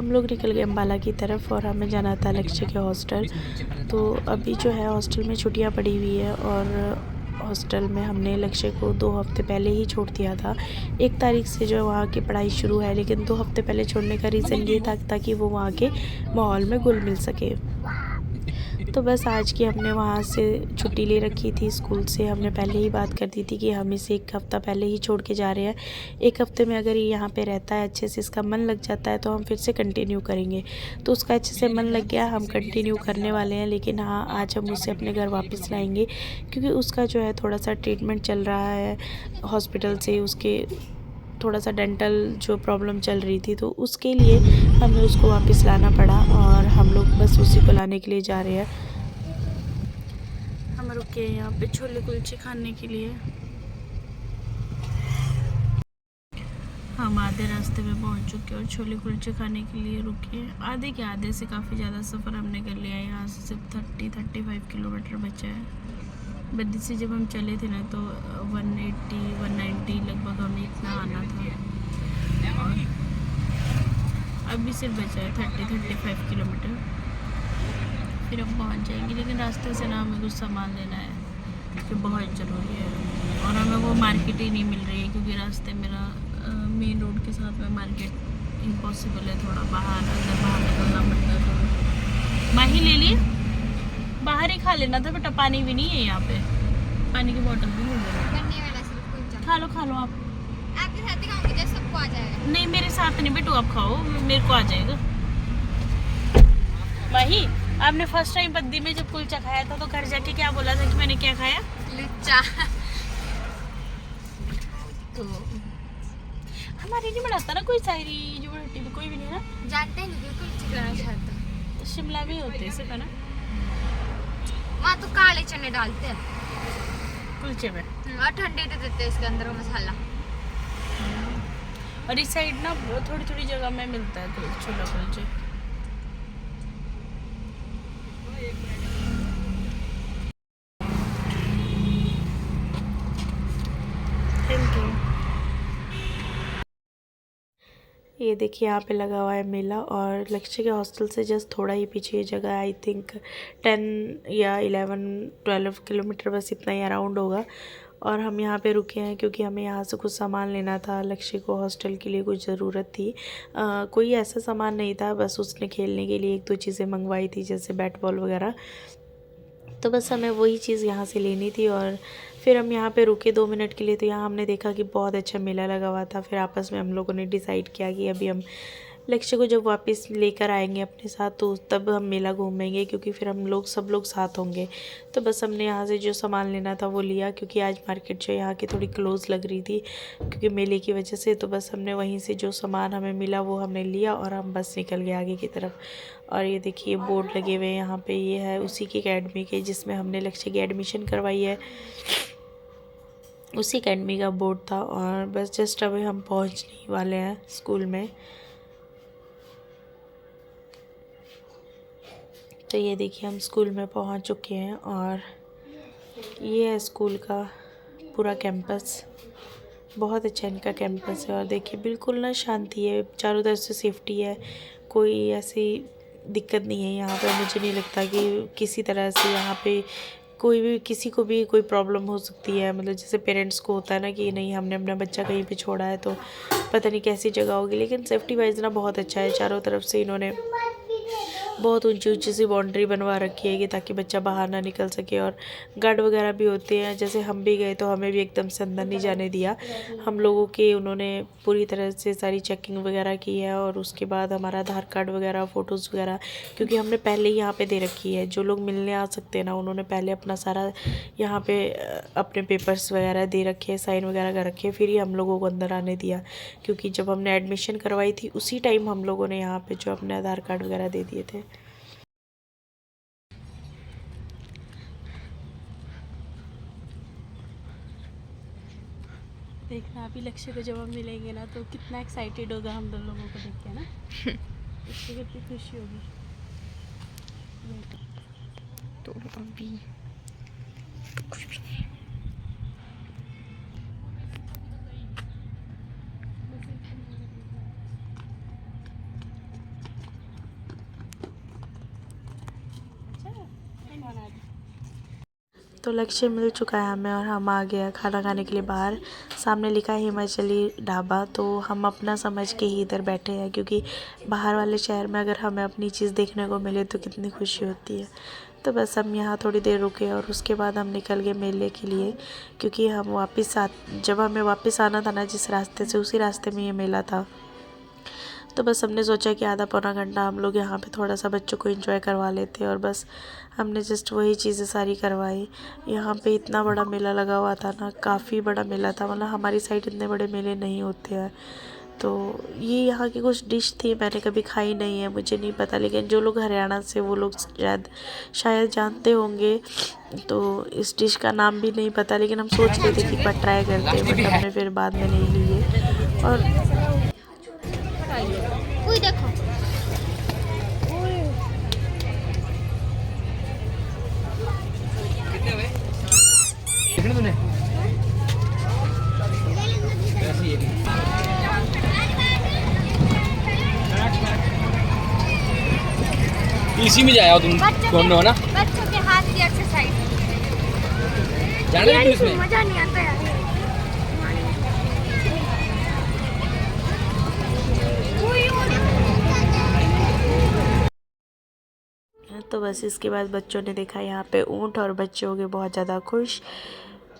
हम लोग निकल गए अम्बाला की तरफ और हमें जाना था लक्ष्य के हॉस्टल। तो अभी जो है हॉस्टल में छुट्टियां पड़ी हुई है और हॉस्टल में हमने लक्ष्य को 2 हफ्ते पहले ही छोड़ दिया था। 1 तारीख से जो है वहाँ की पढ़ाई शुरू है, लेकिन 2 हफ्ते पहले छोड़ने का रीज़न ये था ताकि वो वहाँ के माहौल में घुल मिल सके। तो बस आज की हमने वहाँ से छुट्टी ले रखी थी स्कूल से। हमने पहले ही बात कर दी थी कि हम इसे 1 हफ़्ता पहले ही छोड़ के जा रहे हैं। 1 हफ़्ते में अगर ये यहाँ पे रहता है, अच्छे से इसका मन लग जाता है, तो हम फिर से कंटिन्यू करेंगे। तो उसका अच्छे से मन लग गया, हम कंटिन्यू करने वाले हैं। लेकिन हाँ, आज हम उसे अपने घर वापस लाएँगे क्योंकि उसका जो है थोड़ा-सा ट्रीटमेंट चल रहा है हॉस्पिटल से। उसके थोड़ा-सा डेंटल जो प्रॉब्लम चल रही थी, तो उसके लिए हमें उसको वापस लाना पड़ा और हम लोग बस उसी को लाने के लिए जा रहे हैं। हम रुके यहाँ पे छोले कुलचे खाने के लिए। हम आधे रास्ते में पहुँच चुके और छोले कुलचे खाने के लिए रुके। आधे से काफ़ी ज़्यादा सफ़र हमने कर लिया है। यहाँ से सिर्फ 30-35 किलोमीटर बचा है। बद्दी से जब हम चले थे ना तो 180-190 लगभग हमें इतना आना था और अभी सिर्फ बचा है 30-35 किलोमीटर, फिर हम पहुंच जाएंगे। लेकिन रास्ते से ना हमें कुछ सामान लेना है जो बहुत ज़रूरी है और हमें वो मार्केट ही नहीं मिल रही है क्योंकि रास्ते मेरा मेन रोड के साथ में मार्केट इम्पॉसिबल है। थोड़ा बाहर निकलना पड़ता है। थोड़ा माही ले लिए, बाहर ही खा लेना था बेटा। पानी भी नहीं है यहाँ पे, पानी की बोतल भी नहीं है। खा लो आप। आपके साथ ही खाऊंगी, जैसे सबको आ जाएगा। नहीं, मेरे साथ नहीं बेटू, आप खाओ, मेरे को आ जाएगा। माही, आपने फर्स्ट टाइम बद्दी में जब कुलचा खाया था तो घर जाके क्या बोला था कि मैंने क्या खाया? लुच्चा। तो हमारे नहीं बनाता ना कोई शायरी जो हट्टी में कोई भी नहीं है ना। जानते नहीं बिल्कुल चिकना चाहता। तो शिमला में होते हैं सिर्फ, है ना? वहाँ तो काले चने डालते हैं कुलचे में और ठंडे दे देते हैं इसके अंदर वो मसाला। और इस साइड ना थोड़ी थोड़ी जगह में मिलता है छोला कुलचे। Thank you. ये देखिए यहाँ पे लगा हुआ है मेला और लक्ष्य के हॉस्टल से जस्ट थोड़ा ही पीछे ये जगह, आई थिंक 10 या 11-12 किलोमीटर, बस इतना ही अराउंड होगा। और हम यहाँ पे रुके हैं क्योंकि हमें यहाँ से कुछ सामान लेना था। लक्ष्य को हॉस्टल के लिए कुछ ज़रूरत थी। कोई ऐसा सामान नहीं था, बस उसने खेलने के लिए 1-2 चीज़ें मंगवाई थी जैसे बैट बॉल वगैरह। तो बस हमें वही चीज़ यहाँ से लेनी थी और फिर हम यहाँ पे रुके 2 मिनट के लिए। तो यहाँ हमने देखा कि बहुत अच्छा मेला लगा हुआ था। फिर आपस में हम लोगों ने डिसाइड किया कि अभी हम लक्ष्य को जब वापस लेकर आएंगे अपने साथ तो तब हम मेला घूमेंगे क्योंकि फिर हम लोग सब लोग साथ होंगे। तो बस हमने यहाँ से जो सामान लेना था वो लिया क्योंकि आज मार्केट जो यहाँ की थोड़ी क्लोज़ लग रही थी क्योंकि मेले की वजह से। तो बस हमने वहीं से जो सामान हमें मिला वो हमने लिया और हम बस निकल गए आगे की तरफ। और ये देखिए बोर्ड लगे हुए हैं यहाँ पे, ये है उसी की अकेडमी के जिसमें हमने लक्ष्य की एडमिशन करवाई है, उसी अकेडमी का बोर्ड था। और बस जस्ट अभी हम पहुँचने वाले हैं स्कूल में। तो ये देखिए हम स्कूल में पहुंच चुके हैं और ये है स्कूल का पूरा कैंपस। बहुत अच्छा इनका कैंपस है और देखिए बिल्कुल ना शांति है, चारों तरफ से सेफ्टी है, कोई ऐसी दिक्कत नहीं है यहाँ पे। मुझे नहीं लगता कि किसी तरह से यहाँ पे कोई भी किसी को भी कोई प्रॉब्लम हो सकती है। मतलब जैसे पेरेंट्स को होता है ना कि नहीं हमने अपना बच्चा कहीं पे छोड़ा है तो पता नहीं कैसी जगह होगी, लेकिन सेफ्टी वाइज ना बहुत अच्छा है। चारों तरफ से इन्होंने बहुत ऊंची ऊंची सी बाउंड्री बनवा रखी है कि ताकि बच्चा बाहर ना निकल सके। और गार्ड वगैरह भी होते हैं, जैसे हम भी गए तो हमें भी एकदम से अंदर नहीं जाने दिया। हम लोगों के उन्होंने पूरी तरह से सारी चेकिंग वगैरह की है और उसके बाद हमारा आधार कार्ड वगैरह, फ़ोटोज़ वगैरह, क्योंकि हमने पहले ही यहाँ पे दे रखी है। जो लोग मिलने आ सकते हैं ना उन्होंने पहले अपना सारा यहाँ पे अपने पेपर्स वगैरह दे रखे हैं, साइन वगैरह कर रखे हैं, फिर ही हम लोगों को अंदर आने दिया। क्योंकि जब हमने एडमिशन करवाई थी उसी टाइम हम लोगों ने यहाँ पे जो अपने आधार कार्ड वगैरह दे दिए थे। देखना अभी लक्ष्य को जब हम मिलेंगे ना तो कितना एक्साइटेड होगा हम दोनों लोगों को देख के ना। उसको कितनी खुशी होगी। तो अभी तो लक्ष्य मिल चुका है हमें और हम आ गए खाना खाने के लिए बाहर। सामने लिखा है हिमाचली ढाबा, तो हम अपना समझ के ही इधर बैठे हैं, क्योंकि बाहर वाले शहर में अगर हमें अपनी चीज़ देखने को मिले तो कितनी खुशी होती है। तो बस हम यहाँ थोड़ी देर रुके और उसके बाद हम निकल गए मेले के लिए, क्योंकि हम जब हमें वापस आना था ना जिस रास्ते से, उसी रास्ते में ये मेला था। तो बस हमने सोचा कि आधा पौना घंटा हम लोग यहाँ पे थोड़ा सा बच्चों को एंजॉय करवा लेते, और बस हमने जस्ट वही चीज़ें सारी करवाई। यहाँ पे इतना बड़ा मेला लगा हुआ था ना, काफ़ी बड़ा मेला था, मतलब हमारी साइड इतने बड़े मेले नहीं होते हैं। तो ये यहाँ की कुछ डिश थी, मैंने कभी खाई नहीं है, मुझे नहीं पता, लेकिन जो लोग हरियाणा से वो लोग शायद जानते होंगे। तो इस डिश का नाम भी नहीं पता, लेकिन हम सोच रहे थे कि एक बार ट्राई करते हैं, बट हमने फिर बाद में नहीं लिए। और कोई देखो देखने तूने इसी में जाया तुम घूमने हो ना, बच्चों के हाथ की एक्सरसाइज जाने दे तू इसमें। मजा नहीं आता यार। तो बस इसके बाद बच्चों ने देखा यहाँ पे ऊँट, और बच्चे हो गए बहुत ज़्यादा खुश,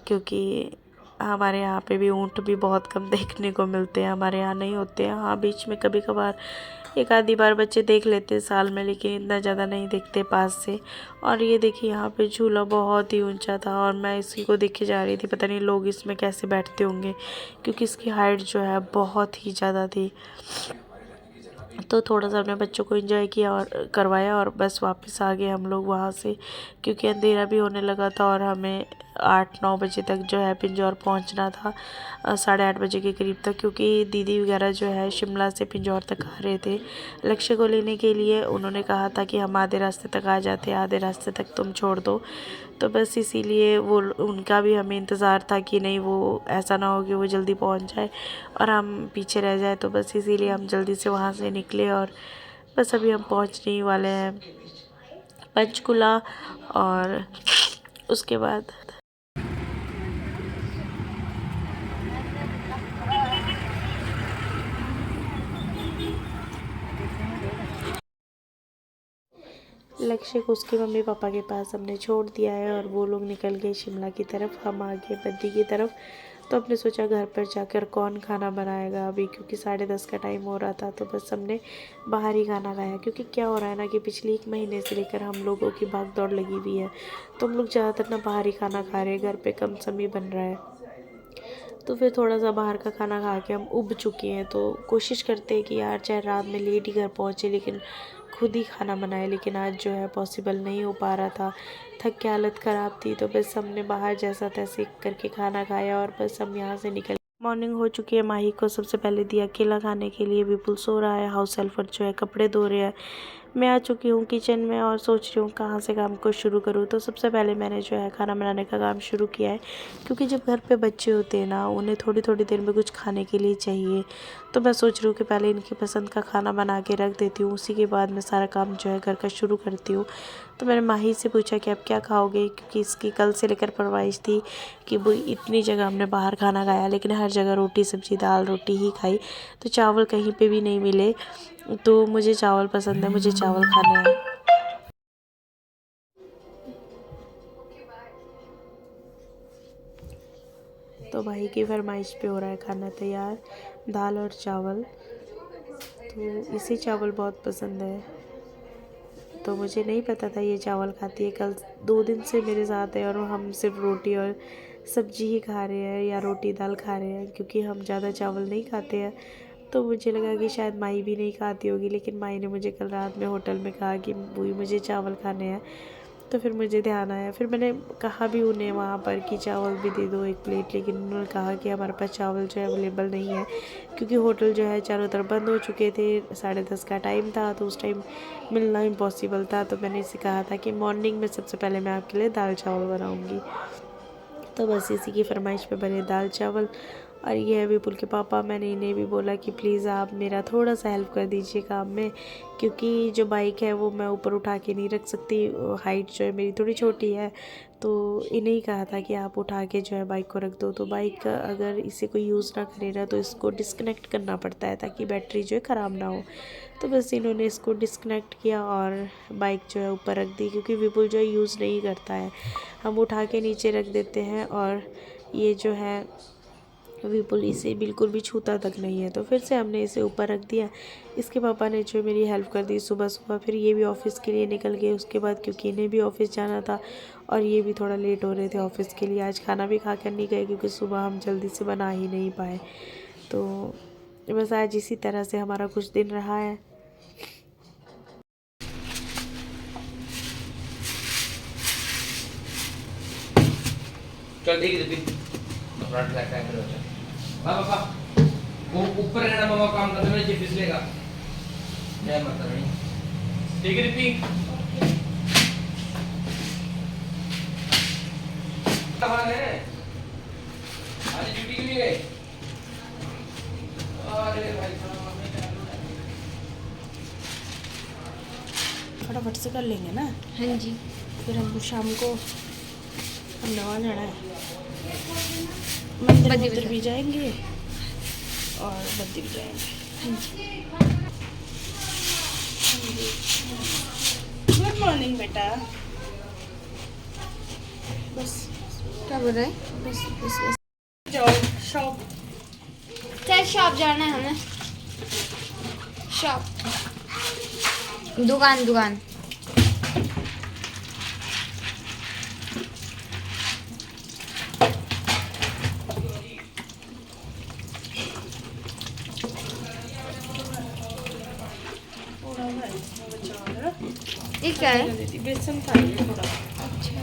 क्योंकि हमारे यहाँ पे भी ऊँट भी बहुत कम देखने को मिलते हैं, हमारे यहाँ नहीं होते हैं। हाँ, बीच में कभी कभार एक आधी बार बच्चे देख लेते हैं साल में, लेकिन इतना ज़्यादा नहीं देखते पास से। और ये देखिए यहाँ पे झूला बहुत ही ऊंचा था, और मैं इसी को देखे जा रही थी, पता नहीं लोग इसमें कैसे बैठते होंगे, क्योंकि इसकी हाइट जो है बहुत ही ज़्यादा थी। तो थोड़ा सा अपने बच्चों को एंजॉय किया और करवाया, और बस वापस आ गए हम लोग वहाँ से, क्योंकि अंधेरा भी होने लगा था और हमें 8-9 बजे तक जो है पिंजौर पहुँचना था, 8:30 बजे के करीब तक, क्योंकि दीदी वगैरह जो है शिमला से पिंजौर तक आ रहे थे लक्ष्य को लेने के लिए। उन्होंने कहा था कि हम आधे रास्ते तक आ जाते, आधे रास्ते तक तुम छोड़ दो। तो बस इसीलिए वो उनका भी हमें इंतज़ार था कि नहीं, वो ऐसा ना हो कि वो जल्दी पहुंच जाए और हम पीछे रह जाए। तो बस इसीलिए हम जल्दी से वहाँ से निकले, और बस अभी हम पहुँचने ही वाले हैं पंचकुला। और उसके बाद लक्ष्य को उसके मम्मी पापा के पास हमने छोड़ दिया है, और वो लोग निकल गए शिमला की तरफ, हम आ गए बद्दी की तरफ। तो हमने सोचा घर पर जाकर कौन खाना बनाएगा अभी, क्योंकि 10:30 का टाइम हो रहा था। तो बस हमने बाहर ही खाना खाया, क्योंकि क्या हो रहा है ना कि पिछले 1 महीने से लेकर हम लोगों की भाग दौड़ लगी हुई है, तो हम लोग ज़्यादातर ना बाहर ही खाना खा रहे हैं, घर पे कम समय बन रहा है। तो फिर थोड़ा सा बाहर का खाना खा के हम उब चुके हैं, तो कोशिश करते हैं कि यार चाहे रात में लेट ही घर पहुँचे, लेकिन खुद ही खाना बनाए। लेकिन आज जो है पॉसिबल नहीं हो पा रहा था, थक के हालत ख़राब थी। तो बस हमने बाहर जैसा तैसे करके खाना खाया, और बस हम यहाँ से निकल। मॉर्निंग हो चुकी है, माही को सबसे पहले दिया केला खाने के लिए, विपुल सो रहा है, हाउस हेल्पर जो है कपड़े धो रहे हैं। मैं आ चुकी हूँ किचन में और सोच रही हूँ कहाँ से काम को शुरू करूँ। तो सबसे पहले मैंने जो है खाना बनाने का काम शुरू किया है, क्योंकि जब घर पे बच्चे होते हैं ना, उन्हें थोड़ी थोड़ी देर में कुछ खाने के लिए चाहिए। तो मैं सोच रही हूँ कि पहले इनकी पसंद का खाना बना के रख देती हूँ, उसी के बाद मैं सारा काम जो है घर का शुरू करती हूँ। तो मैंने माही से पूछा कि आप क्या खाओगे, क्योंकि इसकी कल से लेकर फरमाइश थी कि वो इतनी जगह हमने बाहर खाना खाया, लेकिन हर जगह रोटी सब्ज़ी दाल रोटी ही खाई, तो चावल कहीं पे भी नहीं मिले। तो मुझे चावल पसंद है, मुझे चावल खाने हैं। तो भाई की फरमाइश पे हो रहा है खाना तैयार, दाल और चावल। तो इसे चावल बहुत पसंद है, तो मुझे नहीं पता था ये चावल खाती है। कल 2 दिन से मेरे साथ है, और हम सिर्फ रोटी और सब्जी ही खा रहे हैं, या रोटी दाल खा रहे हैं, क्योंकि हम ज़्यादा चावल नहीं खाते हैं। तो मुझे लगा कि शायद माही भी नहीं खाती होगी, लेकिन माही ने मुझे कल रात में होटल में कहा कि वही मुझे चावल खाने हैं। तो फिर मुझे ध्यान आया, फिर मैंने कहा भी उन्हें वहाँ पर कि चावल भी दे दो 1 प्लेट, लेकिन उन्होंने कहा कि हमारे पास चावल जो है अवेलेबल नहीं है, क्योंकि होटल जो है चारों तरफ बंद हो चुके थे। 10:30 का टाइम था, तो उस टाइम मिलना इम्पॉसिबल था। तो मैंने इसे कहा था कि मॉर्निंग में सबसे पहले मैं आपके लिए दाल चावल बनाऊँगी। तो बस इसी की फरमाइश पे बने दाल चावल, और ये है विपुल के पापा। मैंने इन्हें भी बोला कि प्लीज़ आप मेरा थोड़ा सा हेल्प कर दीजिए काम में, क्योंकि जो बाइक है वो मैं ऊपर उठा के नहीं रख सकती, हाइट जो है मेरी थोड़ी छोटी है। तो इन्हें ही कहा था कि आप उठा के जो है बाइक को रख दो। तो बाइक अगर इसे कोई यूज़ ना करे ना तो इसको डिस्कनेक्ट करना पड़ता है ताकि बैटरी जो है ख़राब ना हो। तो बस इन्होंने इसको डिस्कनेक्ट किया और बाइक जो है ऊपर रख दी, क्योंकि विपुल जो है यूज़ नहीं करता है। हम उठा के नीचे रख देते हैं और ये जो है विपुल इसे बिल्कुल भी छूता तक नहीं है। तो फिर से हमने इसे ऊपर रख दिया। इसके पापा ने जो मेरी हेल्प कर दी सुबह सुबह। फिर ये भी ऑफ़िस के लिए निकल गए उसके बाद, क्योंकि इन्हें भी ऑफ़िस जाना था और ये भी थोड़ा लेट हो रहे थे ऑफ़िस के लिए। आज खाना भी खा कर नहीं गए क्योंकि सुबह हम जल्दी से बना ही नहीं पाए। तो बस आज इसी तरह से हमारा कुछ दिन रहा है। चल ठीक है फिर फ्रंट लगता है फिर पापा वो ऊपर रहना मामा काम करते में जे फिसलेगा। जय माता रानी। ठीक है रिपी कहाँ है आज ड्यूटी के लिए गए। अरे भाई फटाफट से कर लेंगे ना। हाँ जी। फिर हम शाम को हम नवा जाना है, मंदिर भी जाएंगे और मंदिर भी जाएंगे। गुड मॉर्निंग बेटा। बस क्या बोल रहे हैं? बस बस बस जाओ शॉप। चल शॉप जाना है हमें। शॉप दुकान दुकान। ये क्या है? बेसन था ये थोड़ा। अच्छा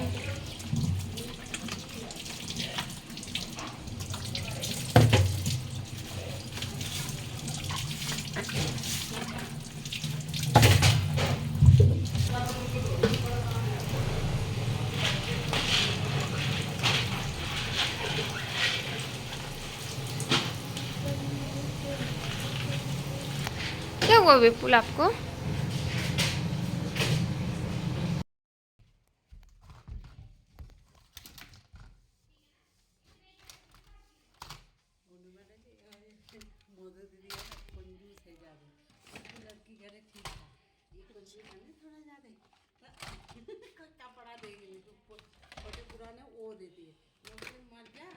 क्या हुआ विपुल आपको? कपड़ा देगी तो छोटे पुराने वो देती है, मर जा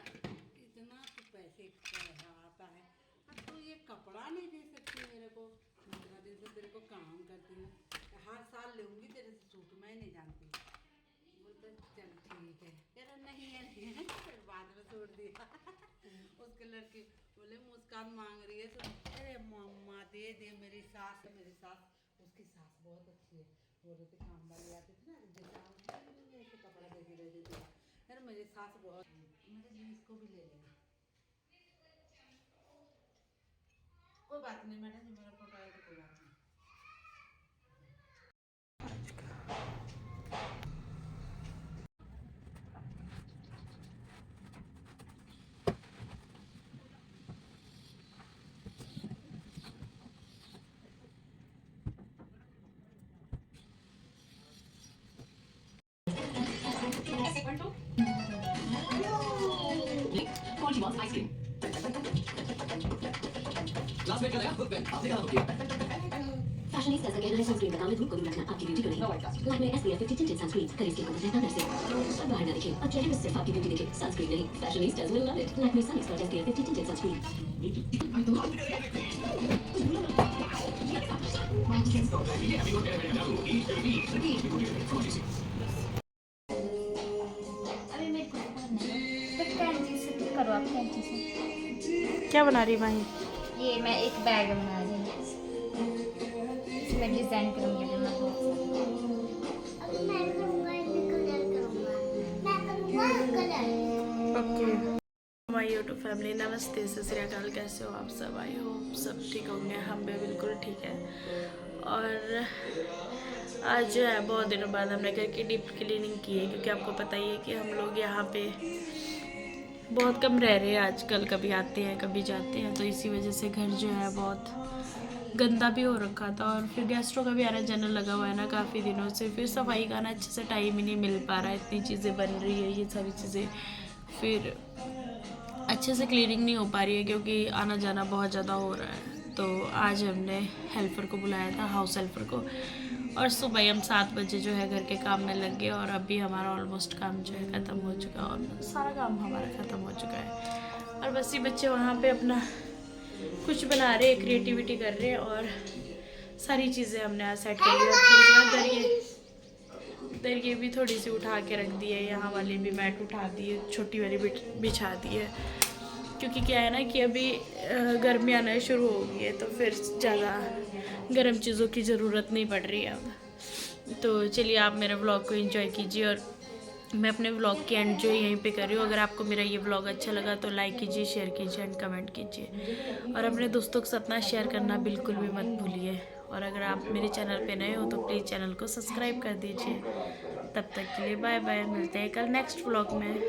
इतना तो पैसे आता है। अब तो ये कपड़ा नहीं दे सकती मेरे को, 15 दिन से तेरे को काम करती हूँ, हर साल लूँगी तेरे से सूट, मैं नहीं जानती। बोलते चल ठीक है, तेरा नहीं है फिर बाद में छोड़ दिया। उसके लड़के बोले मुस्कान मांग रही है तो अरे मम्मा दे दे। मेरी सास उसकी सास बहुत अच्छी है। वो रहते काम वाले आते थे ना, ऐसे कपड़ा देती रहती थी। यार मेरी सास बहुत, मेरे इसको भी ले लेना। कोई बात नहीं मैडम जी, मेरा फोटो आया तो कोई बात नहीं। Ice cream. Last minute का लगा बुक पे आपने कहा बुक किया। फैशनिस्टा का कहना है सनस्क्रीन का काम है धूप को दूर रखना, आपकी ब्यूटी को नहीं। लैक्मे SPF 50 tinted सनस्क्रीन करें स्किन को बचाए अंदर से। अब बाहर ना दिखे, अब चेहरे पे सिर्फ आपकी ब्यूटी दिखे, सनस्क्रीन नहीं। Fashionista will love it. Lakme sun expert SPF 50 tinted sunscreen. करो आप कैंची से। क्या बना रही माही? ये मैं एक बैग बना रही हूँ, इसमें डिजाइन करूँगी। ओके माय यूट्यूब फैमिली, नमस्ते सत श्री अकाल। कैसे हो आप सब? आई होप सब ठीक होंगे। हम भी बिल्कुल ठीक है। और आज जो है बहुत दिनों बाद हमने घर की डीप क्लीनिंग की है, क्योंकि आपको पता ही है कि हम लोग यहाँ पे बहुत कम रह रहे हैं आजकल, कभी आते हैं कभी जाते हैं, तो इसी वजह से घर जो है बहुत गंदा भी हो रखा था। और फिर गेस्टों का भी आना जाना लगा हुआ है ना काफ़ी दिनों से, फिर सफाई का ना अच्छे से टाइम ही नहीं मिल पा रहा है, इतनी चीज़ें बन रही है ये सारी चीज़ें, फिर अच्छे से क्लीनिंग नहीं हो पा रही है क्योंकि आना जाना बहुत ज़्यादा हो रहा है। तो आज हमने हेल्पर को बुलाया था, हाउस हेल्पर को, और सुबह हम 7 बजे जो है घर के काम में लग गए और अभी हमारा ऑलमोस्ट काम जो है ख़त्म हो चुका है, और सारा काम हमारा ख़त्म हो चुका है। और बस ये बच्चे वहाँ पे अपना कुछ बना रहे हैं, क्रिएटिविटी कर रहे हैं, और सारी चीज़ें हमने आज सेट कर ली। और थोड़ी सी दरिये भी थोड़ी सी उठा के रख दी है, यहाँ वाली भी मैट उठा दी है, छोटी वाली बिछा दी है, क्योंकि क्या है ना कि अभी गर्मी आना शुरू हो गई है, तो फिर ज़्यादा गर्म चीज़ों की ज़रूरत नहीं पड़ रही है अब। तो चलिए आप मेरे व्लॉग को एंजॉय कीजिए, और मैं अपने व्लॉग की एंड जो यहीं पे कर रही हूँ। अगर आपको मेरा ये व्लॉग अच्छा लगा तो लाइक कीजिए, शेयर कीजिए एंड कमेंट कीजिए, और अपने दोस्तों के साथ ना शेयर करना बिल्कुल भी मत भूलिए। और अगर आप मेरे चैनल पे नए हो तो प्लीज़ चैनल को सब्सक्राइब कर दीजिए। तब तक के लिए बाय बाय, मिलते हैं कल नेक्स्ट व्लॉग में।